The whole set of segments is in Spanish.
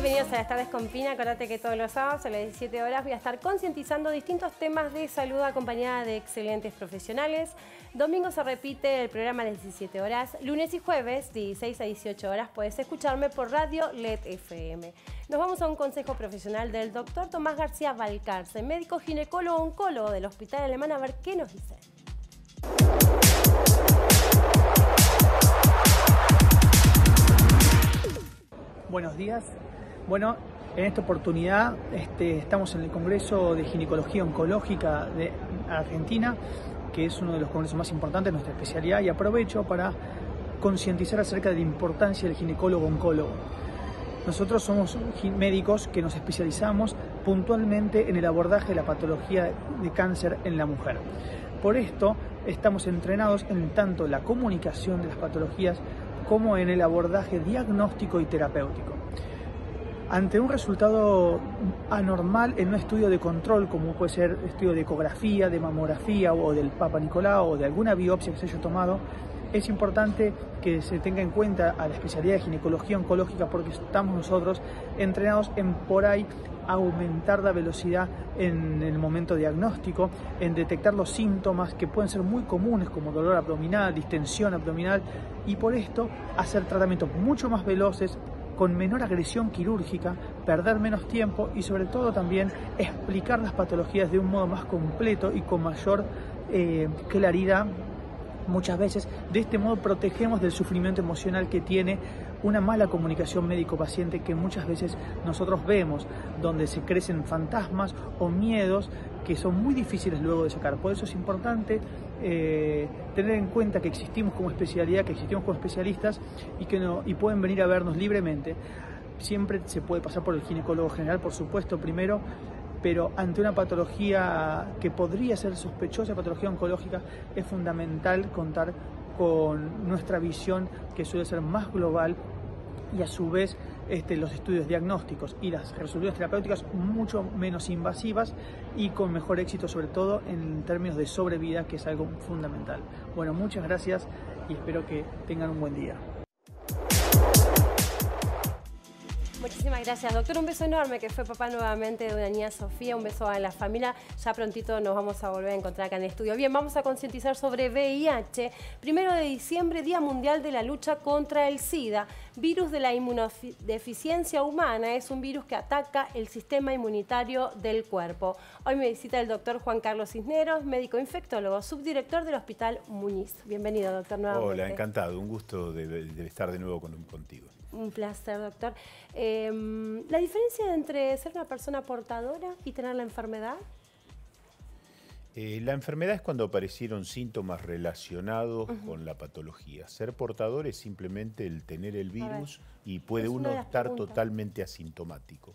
Bienvenidos a las tardes con Pina. Acordate que todos los sábados a las 17 horas voy a estar concientizando distintos temas de salud acompañada de excelentes profesionales. Domingo se repite el programa a las 17 horas. Lunes y jueves, 16 a 18 horas, puedes escucharme por Radio LED FM. Nos vamos a un consejo profesional del doctor Tomás García Valcarce, médico ginecólogo oncólogo del Hospital Alemán, a ver qué nos dice. Buenos días. Bueno, en esta oportunidad estamos en el Congreso de Ginecología Oncológica de Argentina, que es uno de los congresos más importantes de nuestra especialidad, y aprovecho para concientizar acerca de la importancia del ginecólogo oncólogo. Nosotros somos médicos que nos especializamos puntualmente en el abordaje de la patología de cáncer en la mujer. Por esto estamos entrenados en tanto la comunicación de las patologías como en el abordaje diagnóstico y terapéutico. Ante un resultado anormal en un estudio de control, como puede ser estudio de ecografía, de mamografía o del Papa Nicolau o de alguna biopsia que se haya tomado, es importante que se tenga en cuenta a la especialidad de ginecología oncológica, porque estamos nosotros entrenados en por ahí aumentar la velocidad en el momento diagnóstico, en detectar los síntomas que pueden ser muy comunes como dolor abdominal, distensión abdominal, y por esto hacer tratamientos mucho más veloces, con menor agresión quirúrgica, perder menos tiempo y sobre todo también explicar las patologías de un modo más completo y con mayor claridad. Muchas veces de este modo protegemos del sufrimiento emocional que tiene una mala comunicación médico-paciente, que muchas veces nosotros vemos, donde se crecen fantasmas o miedos que son muy difíciles luego de sacar. Por eso es importante tener en cuenta que existimos como especialidad, que existimos como especialistas y pueden venir a vernos libremente. Siempre se puede pasar por el ginecólogo general, por supuesto, primero, pero ante una patología que podría ser sospechosa, patología oncológica, es fundamental contar con nuestra visión, que suele ser más global, y a su vez los estudios diagnósticos y las resoluciones terapéuticas mucho menos invasivas y con mejor éxito, sobre todo en términos de sobrevida, que es algo fundamental. Bueno, muchas gracias y espero que tengan un buen día. Muchísimas gracias, doctor. Un beso enorme, que fue papá nuevamente de una niña, Sofía. Un beso a la familia. Ya prontito nos vamos a volver a encontrar acá en el estudio. Bien, vamos a concientizar sobre VIH. 1 de diciembre, Día Mundial de la Lucha contra el SIDA. Virus de la inmunodeficiencia humana. Es un virus que ataca el sistema inmunitario del cuerpo. Hoy me visita el doctor Juan Carlos Cisneros, médico infectólogo, subdirector del Hospital Muñiz. Bienvenido, doctor, nuevamente. Hola, encantado. Un gusto de estar de nuevo contigo. Un placer, doctor. ¿La diferencia entre ser una persona portadora y tener la enfermedad? La enfermedad es cuando aparecieron síntomas relacionados con la patología. Ser portador es simplemente el tener el virus y puede uno estar totalmente asintomático.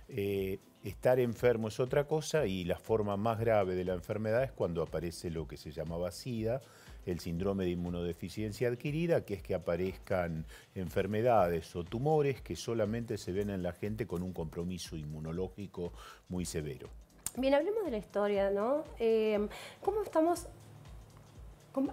Estar enfermo es otra cosa, y la forma más grave de la enfermedad es cuando aparece lo que se llamaba SIDA, el síndrome de inmunodeficiencia adquirida, que es que aparezcan enfermedades o tumores que solamente se ven en la gente con un compromiso inmunológico muy severo. Bien, hablemos de la historia, ¿no? ¿Cómo estamos?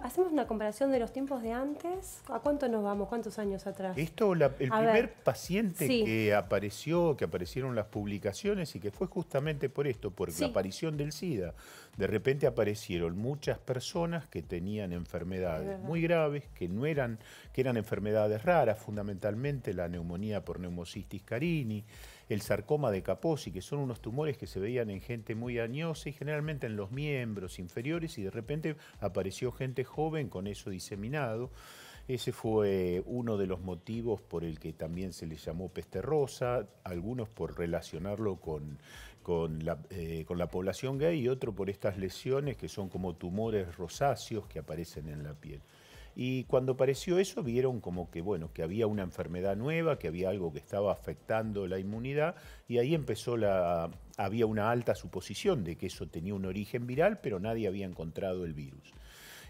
¿Hacemos una comparación de los tiempos de antes? ¿A cuánto nos vamos? ¿Cuántos años atrás? El primer paciente que aparecieron las publicaciones, y que fue justamente por esto, por la aparición del SIDA. De repente aparecieron muchas personas que tenían enfermedades muy graves, que eran enfermedades raras, fundamentalmente la neumonía por neumocistis carini, el sarcoma de Kaposi, que son unos tumores que se veían en gente muy añosa y generalmente en los miembros inferiores, y de repente apareció gente joven con eso diseminado. Ese fue uno de los motivos por el que también se le llamó peste rosa, algunos por relacionarlo con la población gay, y otro por estas lesiones que son como tumores rosáceos que aparecen en la piel. Y cuando apareció eso, vieron como que, bueno, que había una enfermedad nueva, que había algo que estaba afectando la inmunidad, y ahí había una alta suposición de que eso tenía un origen viral, pero nadie había encontrado el virus.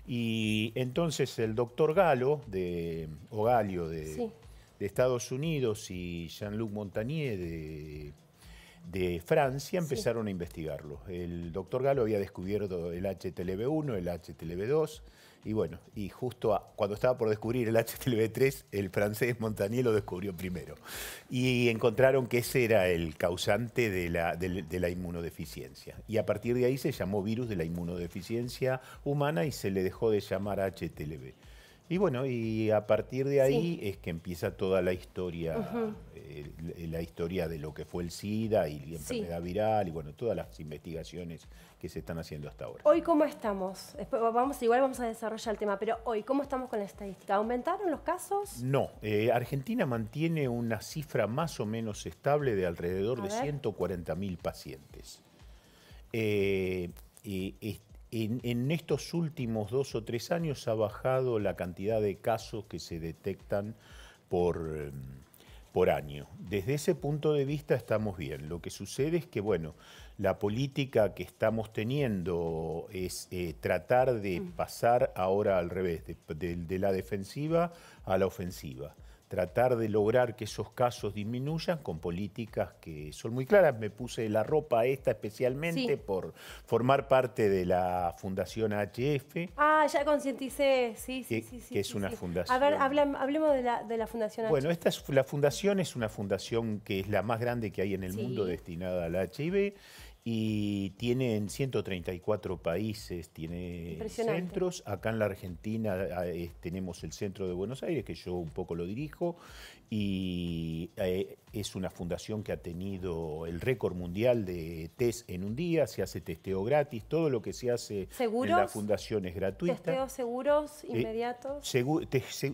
Y entonces el doctor Gallo de Estados Unidos y Jean-Luc Montagnier de Francia empezaron a investigarlo. El doctor Gallo había descubierto el HTLV1, el HTLV2, Y bueno, y justo cuando estaba por descubrir el HTLV3, el francés Montagnier lo descubrió primero. Y encontraron que ese era el causante de la inmunodeficiencia. Y a partir de ahí se llamó virus de la inmunodeficiencia humana y se le dejó de llamar HTLV. Y bueno, y a partir de ahí es que empieza toda la historia, la historia de lo que fue el SIDA y la enfermedad viral y bueno, todas las investigaciones que se están haciendo hasta ahora. Hoy, ¿cómo estamos? Igual vamos a desarrollar el tema, pero hoy, ¿cómo estamos con la estadística? ¿Aumentaron los casos? No, Argentina mantiene una cifra más o menos estable de alrededor de 140.000 pacientes. En estos últimos 2 o 3 años ha bajado la cantidad de casos que se detectan por año. Desde ese punto de vista estamos bien. Lo que sucede es que, bueno, la política que estamos teniendo es tratar de pasar ahora al revés, de la defensiva a la ofensiva. Tratar de lograr que esos casos disminuyan con políticas que son muy claras. Me puse la ropa esta especialmente por formar parte de la Fundación HF. Ah, ya concienticé, sí. Que es una fundación. A ver, hablemos de la Fundación HF. Bueno, la fundación es una fundación que es la más grande que hay en el mundo destinada al HIV. Y tiene en 134 países, tiene centros. Acá en la Argentina tenemos el Centro de Buenos Aires, que yo un poco lo dirijo, y es una fundación que ha tenido el récord mundial de test en un día, se hace testeo gratis, todo lo que se hace en la fundación es gratuito. ¿Testeos seguros, inmediatos?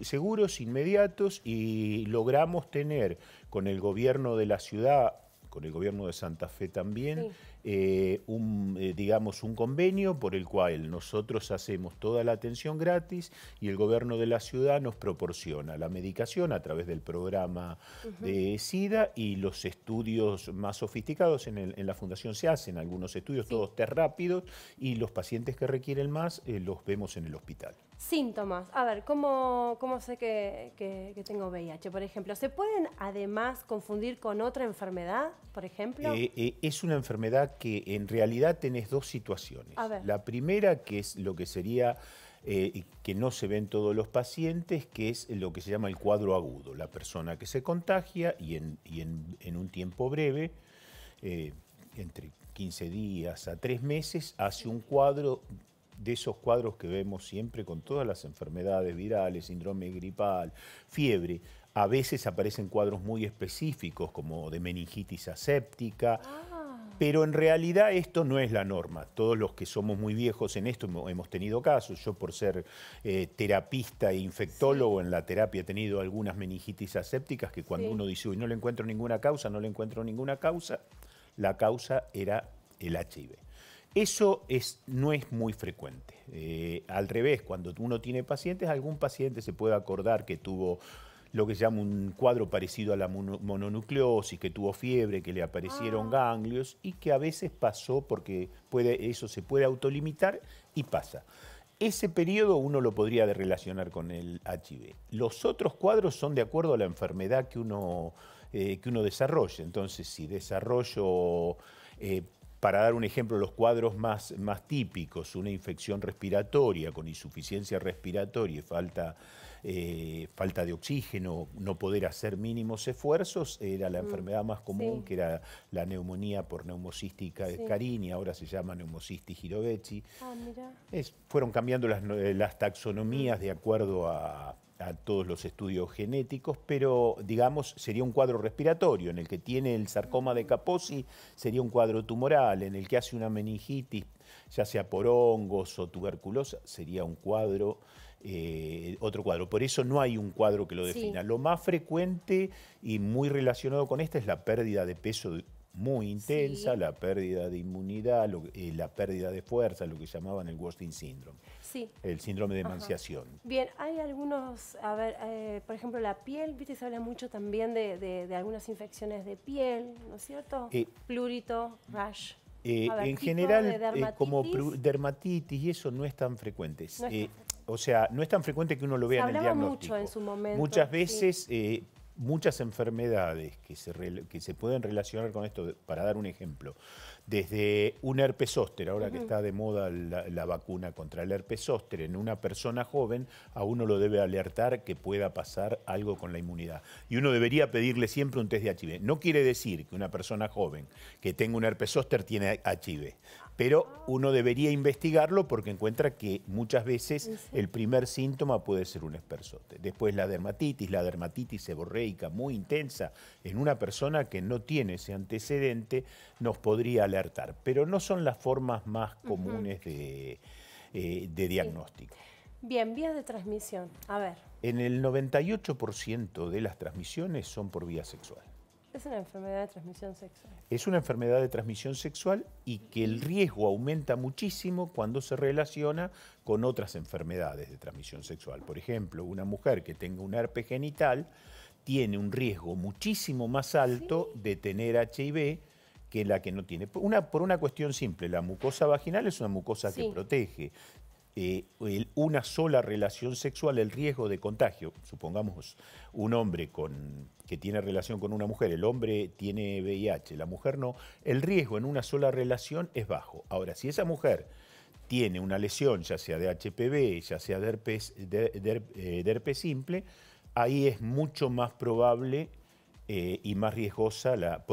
Seguros, inmediatos, y logramos tener con el gobierno de la ciudad, con el gobierno de Santa Fe también, un convenio por el cual nosotros hacemos toda la atención gratis y el gobierno de la ciudad nos proporciona la medicación a través del programa de SIDA y los estudios más sofisticados. En la fundación se hacen algunos estudios, todos test rápidos, y los pacientes que requieren más los vemos en el hospital. Síntomas. A ver, ¿cómo sé que tengo VIH, por ejemplo? ¿Se pueden además confundir con otra enfermedad, por ejemplo? Es una enfermedad que en realidad tenés 2 situaciones. La primera, que es lo que sería, que no se ve en todos los pacientes, que es lo que se llama el cuadro agudo. La persona que se contagia y en un tiempo breve, entre 15 días a 3 meses, hace un cuadro de esos cuadros que vemos siempre con todas las enfermedades virales, síndrome gripal, fiebre. A veces aparecen cuadros muy específicos como de meningitis aséptica, pero en realidad esto no es la norma. Todos los que somos muy viejos en esto hemos tenido casos. Yo, por ser terapista e infectólogo, en la terapia he tenido algunas meningitis asépticas que cuando uno dice, uy, no le encuentro ninguna causa, la causa era el HIV. Eso no es muy frecuente. Al revés, cuando uno tiene pacientes, algún paciente se puede acordar que tuvo lo que se llama un cuadro parecido a la mononucleosis, que tuvo fiebre, que le aparecieron ganglios y que a veces pasó porque eso se puede autolimitar y pasa. Ese periodo uno lo podría relacionar con el HIV. Los otros cuadros son de acuerdo a la enfermedad que uno desarrolla. Entonces, si desarrollo... para dar un ejemplo, los cuadros más típicos, una infección respiratoria con insuficiencia respiratoria y falta de oxígeno, no poder hacer mínimos esfuerzos, era la enfermedad más común, que era la neumonía por neumocística carini, ahora se llama neumocistis girovechi. Fueron cambiando las taxonomías de acuerdo a todos los estudios genéticos, pero digamos sería un cuadro respiratorio. En el que tiene el sarcoma de Kaposi sería un cuadro tumoral, en el que hace una meningitis, ya sea por hongos o tuberculosa, sería un cuadro, otro cuadro. Por eso no hay un cuadro que lo defina. Lo más frecuente y muy relacionado con esta es la pérdida de peso muy intensa, la pérdida de inmunidad, la pérdida de fuerza, lo que llamaban el Wasting Syndrome, el síndrome de emanciación. Bien, hay algunos, por ejemplo, la piel, viste, se habla mucho también de algunas infecciones de piel, ¿no es cierto? Plurito, rash. En general, como dermatitis y eso no es tan frecuente. O sea, no es tan frecuente que uno lo vea en el diagnóstico. Mucho en su momento. Muchas veces muchas enfermedades que se pueden relacionar con esto, para dar un ejemplo, desde un herpes zóster, ahora que está de moda la vacuna contra el herpes zóster, en una persona joven, a uno lo debe alertar que pueda pasar algo con la inmunidad. Y uno debería pedirle siempre un test de HIV. No quiere decir que una persona joven que tenga un herpes zóster tiene HIV, pero uno debería investigarlo porque encuentra que muchas veces el primer síntoma puede ser un herpes zóster. Después la dermatitis seborreica muy intensa en una persona que no tiene ese antecedente nos podría alertar, pero no son las formas más comunes de diagnóstico. Bien, vías de transmisión. A ver. En el 98% de las transmisiones son por vía sexual. Es una enfermedad de transmisión sexual. Es una enfermedad de transmisión sexual y que el riesgo aumenta muchísimo cuando se relaciona con otras enfermedades de transmisión sexual. Por ejemplo, una mujer que tenga un herpes genital tiene un riesgo muchísimo más alto de tener HIV que la que no tiene. Por una cuestión simple, la mucosa vaginal es una mucosa que protege. Una sola relación sexual, el riesgo de contagio, supongamos un hombre que tiene relación con una mujer, el hombre tiene VIH, la mujer no, el riesgo en una sola relación es bajo. Ahora, si esa mujer tiene una lesión, ya sea de HPV, ya sea de herpes simple, ahí es mucho más probable y más riesgosa la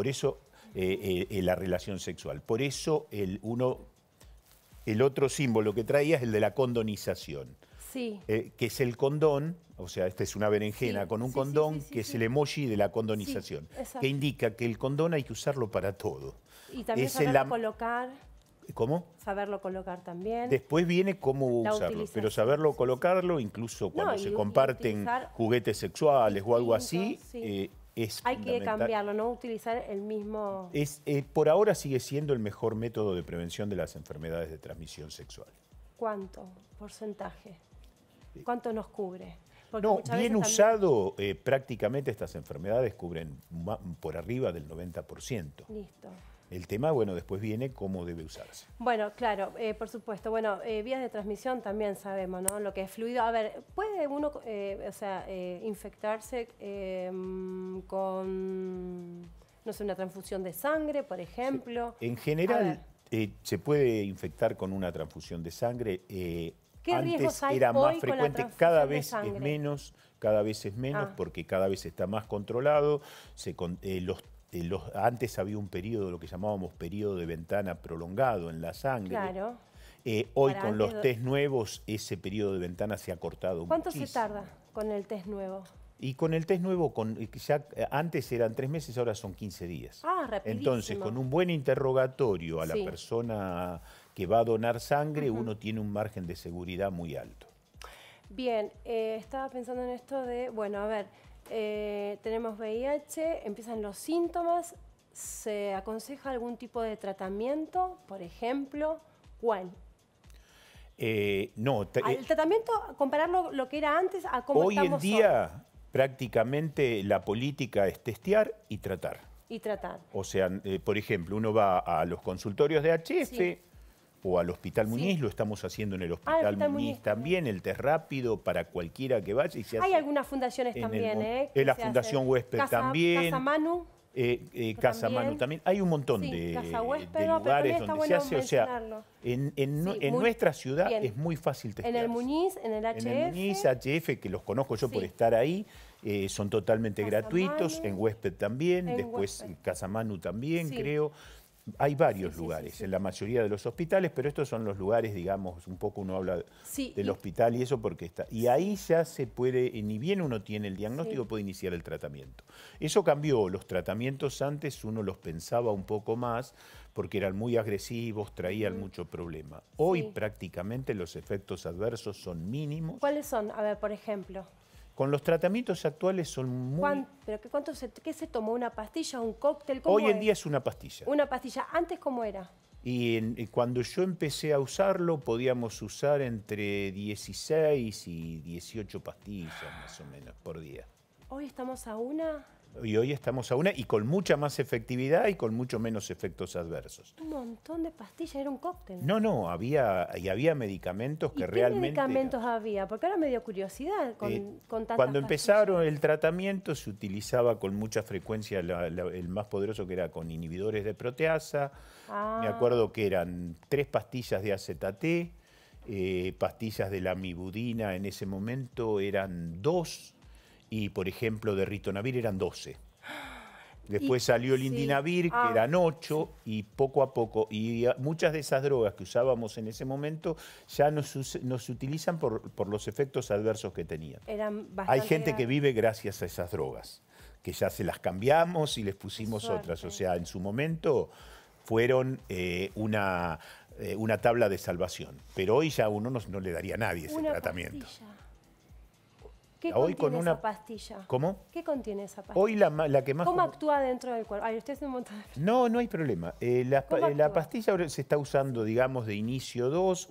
relación sexual. Por eso el otro símbolo que traía es el de la condonización, que es el condón, o sea, esta es una berenjena con un condón, que es el emoji de la condonización, que indica que el condón hay que usarlo para todo. Y también saberlo colocar. ¿Cómo? Saberlo colocar también. Después viene cómo usarlo, pero saberlo colocarlo, incluso cuando se comparten juguetes sexuales o algo así, es hay que cambiarlo, no utilizar el mismo... por ahora sigue siendo el mejor método de prevención de las enfermedades de transmisión sexual. ¿Cuánto porcentaje? ¿Cuánto nos cubre? Porque no, bien usado, prácticamente estas enfermedades cubren por arriba del 90%. Listo. El tema, bueno, después viene cómo debe usarse. Bueno, claro, por supuesto. Bueno, vías de transmisión también sabemos, ¿no? Lo que es fluido. A ver, ¿puede uno, infectarse con, no sé, una transfusión de sangre, por ejemplo? Sí. En general, se puede infectar con una transfusión de sangre. ¿Qué antes hay era hoy más frecuente, cada vez es menos, Ah. porque cada vez está más controlado. Antes había un periodo, lo que llamábamos periodo de ventana prolongado en la sangre. Claro. Hoy con los test nuevos, ese periodo de ventana se ha cortado ¿Cuánto muchísimo. se tarda con el test nuevo? Y con el test nuevo, ya antes eran 3 meses, ahora son 15 días. Ah, rapidísimo. Entonces, con un buen interrogatorio a la persona que va a donar sangre, uno tiene un margen de seguridad muy alto. Bien, estaba pensando en esto de, bueno, a ver, tenemos VIH, empiezan los síntomas, ¿se aconseja algún tipo de tratamiento, por ejemplo? ¿Cuál? No. El tratamiento, compararlo lo que era antes a cómo hoy estamos en día, prácticamente la política es testear y tratar. Y tratar. O sea, por ejemplo, uno va a los consultorios de HF o al Hospital Muñiz, lo estamos haciendo en el Hospital Muñiz también, el test rápido para cualquiera que vaya. Y se hay algunas fundaciones también, en la Fundación Huésped también. Casa Manu. Casa Manu también. Hay un montón de lugares donde se hace. O sea, en nuestra ciudad es muy fácil testear. En el Muñiz, en el HF. En el Muñiz, HF, que los conozco yo por estar ahí, son totalmente gratuitos. En Huésped también, después Casa Manu también, creo. Hay varios lugares, en la mayoría de los hospitales, pero estos son los lugares, digamos, un poco uno habla del hospital y eso porque está. Y ahí ya se puede, ni bien uno tiene el diagnóstico, puede iniciar el tratamiento. Eso cambió, los tratamientos antes uno los pensaba un poco más porque eran muy agresivos, traían mucho problema. Hoy prácticamente los efectos adversos son mínimos. ¿Cuáles son? A ver, por ejemplo. Con los tratamientos actuales son muy... ¿Pero qué se tomó? ¿Una pastilla? ¿Un cóctel? Hoy en día es una pastilla. ¿Una pastilla? ¿Antes cómo era? Y cuando yo empecé a usarlo, podíamos usar entre 16 y 18 pastillas más o menos por día. Hoy estamos a una... Y hoy estamos a una y con mucha más efectividad y con mucho menos efectos adversos. Un montón de pastillas, era un cóctel. No, había medicamentos que realmente... ¿Qué medicamentos había? Porque ahora me dio curiosidad con tantas Cuando pastillas. empezaron el tratamiento se utilizaba con mucha frecuencia el más poderoso, que era con inhibidores de proteasa. Me acuerdo que eran 3 pastillas de AZT, pastillas de la amibudina en ese momento eran 2, y por ejemplo de ritonavir eran 12. Después salió el indinavir, que eran 8, y poco a poco, y muchas de esas drogas que usábamos en ese momento ya no se utilizan por los efectos adversos que tenían. Hay gente que vive gracias a esas drogas, que ya se las cambiamos y les pusimos otras. O sea, en su momento fueron una tabla de salvación, pero hoy ya uno no le daría a nadie ese tratamiento. Pastilla. ¿Qué contiene esa pastilla? ¿Cómo? ¿Qué contiene esa pastilla? Hoy la que más... ¿Cómo actúa dentro del cuerpo? Ay, usted es un montón de... No hay problema. La pastilla ahora se está usando, digamos, de inicio 2.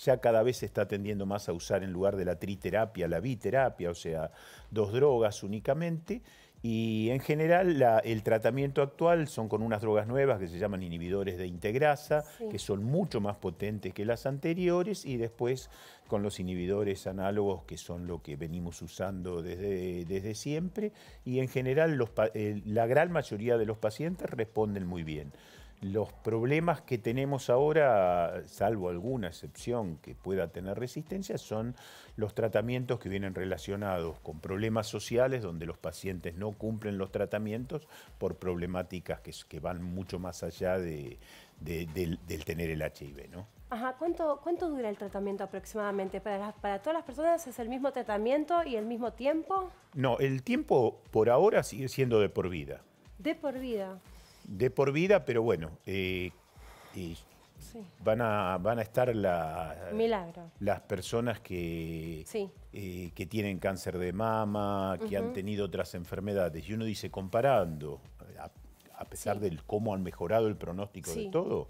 Ya cada vez se está tendiendo más a usar, en lugar de la triterapia, la biterapia, o sea, 2 drogas únicamente. Y en general el tratamiento actual son con unas drogas nuevas que se llaman inhibidores de integrasa, que son mucho más potentes que las anteriores, y después con los inhibidores análogos, que son lo que venimos usando desde siempre, y en general la gran mayoría de los pacientes responden muy bien. Los problemas que tenemos ahora, salvo alguna excepción que pueda tener resistencia, son los tratamientos que vienen relacionados con problemas sociales, donde los pacientes no cumplen los tratamientos por problemáticas que van mucho más allá del tener el HIV, ¿no? Ajá, ¿cuánto dura el tratamiento aproximadamente? ¿Para todas las personas es el mismo tratamiento y el mismo tiempo? No, el tiempo por ahora sigue siendo de por vida. ¿De por vida? De por vida, pero bueno, van a estar las personas que tienen cáncer de mama, que han tenido otras enfermedades. Y uno dice, comparando, a pesar de cómo han mejorado el pronóstico de todo,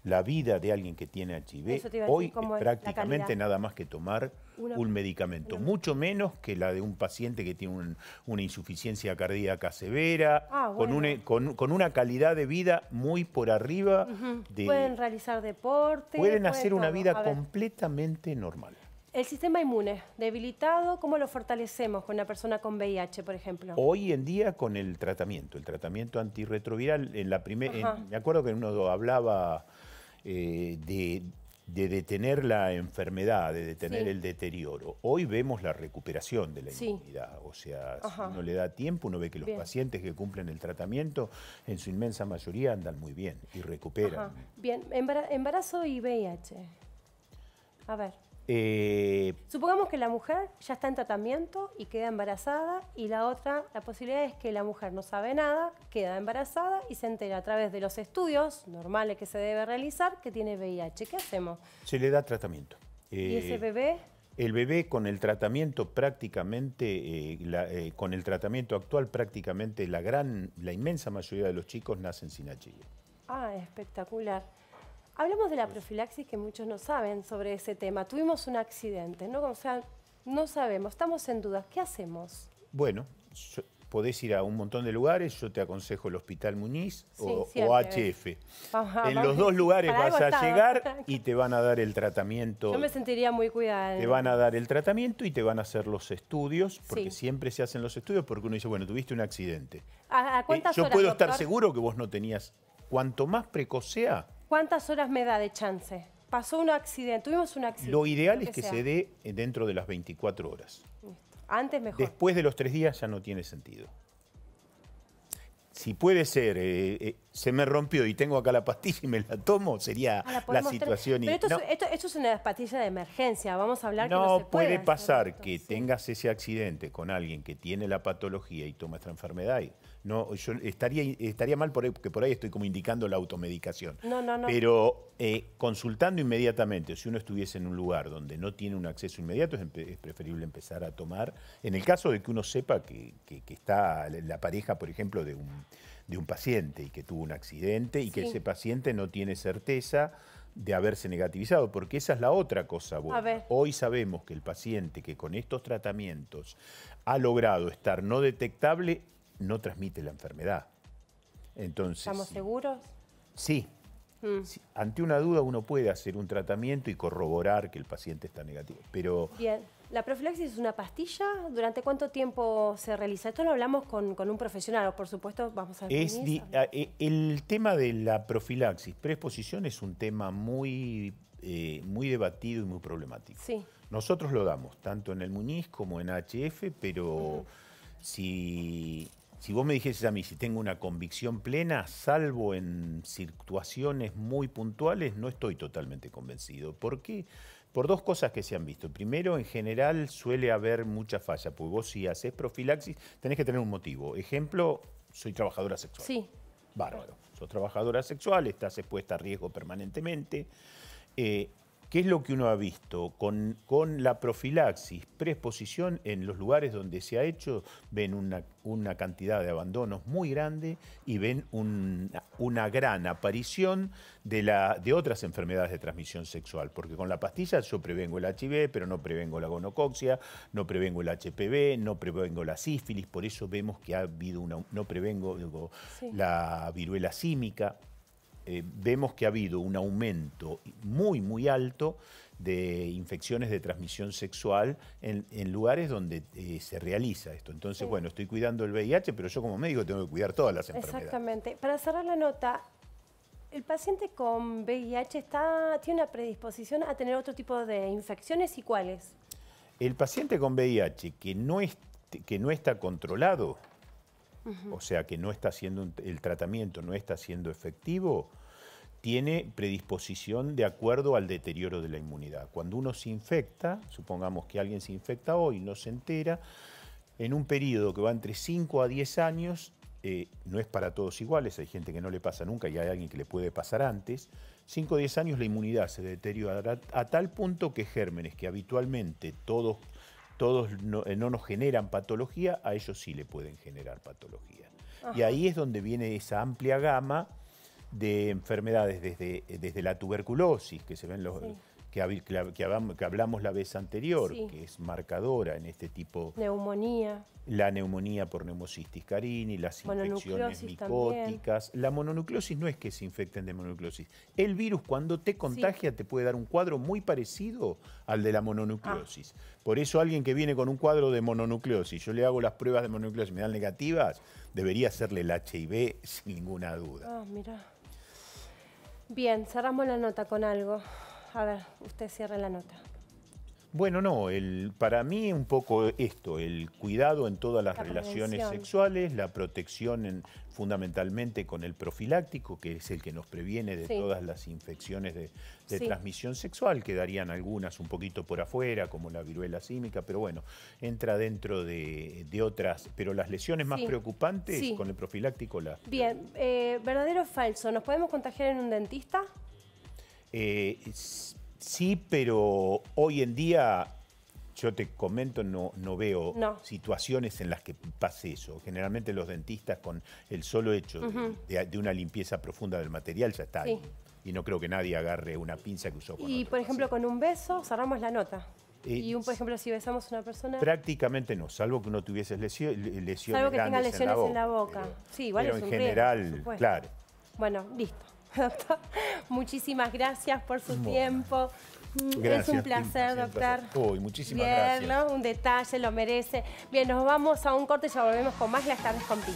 la vida de alguien que tiene HIV hoy es prácticamente nada más que tomar un medicamento, mucho menos que la de un paciente que tiene una insuficiencia cardíaca severa, con una calidad de vida muy por arriba. Pueden realizar deporte. Pueden hacer una vida completamente normal. El sistema inmune debilitado, ¿cómo lo fortalecemos con una persona con VIH, por ejemplo? Hoy en día con el tratamiento antirretroviral. Me acuerdo que uno hablaba de detener la enfermedad, de detener el deterioro. Hoy vemos la recuperación de la inmunidad. O sea, si uno le da tiempo, uno ve que los pacientes que cumplen el tratamiento, en su inmensa mayoría andan muy bien y recuperan. Bien, embarazo y VIH. A ver. Supongamos que la mujer ya está en tratamiento y queda embarazada, y la posibilidad es que la mujer no sabe nada, queda embarazada y se entera a través de los estudios normales que se debe realizar que tiene VIH. ¿Qué hacemos? Se le da tratamiento. ¿Y ese bebé? El bebé con el tratamiento prácticamente, con el tratamiento actual prácticamente la inmensa mayoría de los chicos nacen sin HIV. Ah, espectacular. Hablamos de la profilaxis, que muchos no saben sobre ese tema. Tuvimos un accidente, ¿no? O sea, no sabemos, estamos en dudas. ¿Qué hacemos? Bueno, podés ir a un montón de lugares. Yo te aconsejo el Hospital Muñiz o HF. En los dos lugares vas a llegar y te van a dar el tratamiento. Yo me sentiría muy cuidada. Te van a dar el tratamiento y te van a hacer los estudios, porque siempre se hacen los estudios, porque uno dice, bueno, tuviste un accidente. ¿A cuántas horas, yo puedo doctor? estar seguro que vos no tenías. Cuanto más precoz sea... ¿Cuántas horas me da de chance? Pasó un accidente, tuvimos un accidente. Lo ideal es que se dé dentro de las 24 horas. Antes mejor. Después de los 3 días ya no tiene sentido. Si puede ser, se me rompió y tengo acá la pastilla y me la tomo, sería la situación. Pero esto es una pastilla de emergencia, vamos a hablar que no no se puede puede pasar que tengas ese accidente con alguien que tiene la patología y toma esta enfermedad. No, yo estaría mal porque por ahí estoy como indicando la automedicación. No. Pero consultando inmediatamente, si uno estuviese en un lugar donde no tiene un acceso inmediato, es preferible empezar a tomar. En el caso de que uno sepa que está la pareja, por ejemplo, de un paciente y que tuvo un accidente y que ese paciente no tiene certeza de haberse negativizado, porque esa es la otra cosa buena. Hoy sabemos que el paciente que con estos tratamientos ha logrado estar no detectable, no transmite la enfermedad. Entonces, ¿estamos seguros? Sí. Sí. Ante una duda uno puede hacer un tratamiento y corroborar que el paciente está negativo. Pero bien, ¿la profilaxis es una pastilla? ¿Durante cuánto tiempo se realiza? Esto lo hablamos con un profesional, por supuesto, vamos a definir. El tema de la profilaxis, preexposición, es un tema muy debatido y muy problemático. Sí. Nosotros lo damos, tanto en el Muñiz como en HF, pero si vos me dijeses a mí si tengo una convicción plena, salvo en situaciones muy puntuales, no estoy totalmente convencido. ¿Por qué? Por dos cosas que se han visto. Primero, en general suele haber mucha falla, porque vos si haces profilaxis tenés que tener un motivo. Ejemplo, soy trabajadora sexual. Sí. Bárbaro. Sos trabajadora sexual, estás expuesta a riesgo permanentemente. ¿Qué es lo que uno ha visto? Con la profilaxis, preexposición, en los lugares donde se ha hecho, ven una cantidad de abandonos muy grande y ven una gran aparición de otras enfermedades de transmisión sexual. Porque con la pastilla yo prevengo el HIV, pero no prevengo la gonocoxia, no prevengo el HPV, no prevengo la sífilis, por eso vemos que ha habido no prevengo la viruela símica. Vemos que ha habido un aumento muy, muy alto de infecciones de transmisión sexual en lugares donde se realiza esto. Entonces, bueno, estoy cuidando el VIH, pero yo como médico tengo que cuidar todas las enfermedades. Exactamente. Para cerrar la nota, ¿el paciente con VIH tiene una predisposición a tener otro tipo de infecciones y cuáles? El paciente con VIH que no está controlado, o sea, que no está haciendo el tratamiento, no está siendo efectivo, tiene predisposición de acuerdo al deterioro de la inmunidad. Cuando uno se infecta, supongamos que alguien se infecta hoy, no se entera, en un periodo que va entre 5 a 10 años, no es para todos iguales, hay gente que no le pasa nunca y hay alguien que le puede pasar antes, 5 o 10 años la inmunidad se deteriora a tal punto que gérmenes que habitualmente todos no nos generan patología, a ellos sí le pueden generar patología. Ajá. Y ahí es donde viene esa amplia gama de enfermedades, desde la tuberculosis, que se ven que hablamos la vez anterior, que es marcadora en este tipo. Neumonía. La neumonía por Pneumocystis carini, las infecciones micóticas. También. La mononucleosis no es que se infecten de mononucleosis. El virus, cuando te contagia, te puede dar un cuadro muy parecido al de la mononucleosis. Por eso alguien que viene con un cuadro de mononucleosis, yo le hago las pruebas de mononucleosis y me dan negativas, debería hacerle el HIV sin ninguna duda. Mira. Bien, cerramos la nota con algo. A ver, usted cierre la nota. Bueno, no, para mí un poco esto, el cuidado en todas las relaciones sexuales, la protección fundamentalmente con el profiláctico, que es el que nos previene de todas las infecciones de transmisión sexual, quedarían algunas un poquito por afuera, como la viruela símica, pero bueno, entra dentro de otras, pero las lesiones más preocupantes con el profiláctico Bien, ¿verdadero o falso? ¿Nos podemos contagiar en un dentista? Sí, pero hoy en día, yo te comento, no veo situaciones en las que pase eso. Generalmente los dentistas, con el solo hecho de una limpieza profunda del material, ya está ahí. Y no creo que nadie agarre una pinza que usó con Y, por ejemplo, con un beso cerramos la nota. Y, por ejemplo, si besamos a una persona... Prácticamente no, salvo que uno tuviese lesiones salvo que tenga lesiones en la boca. Pero, sí, igual pero es un en general, riesgo, claro. Bueno, listo. Doctor, muchísimas gracias por su tiempo. Gracias, es un placer, doctor. Muchísimas gracias. Un detalle, lo merece. Bien, nos vamos a un corte y ya volvemos con más Las Tardes con Pi.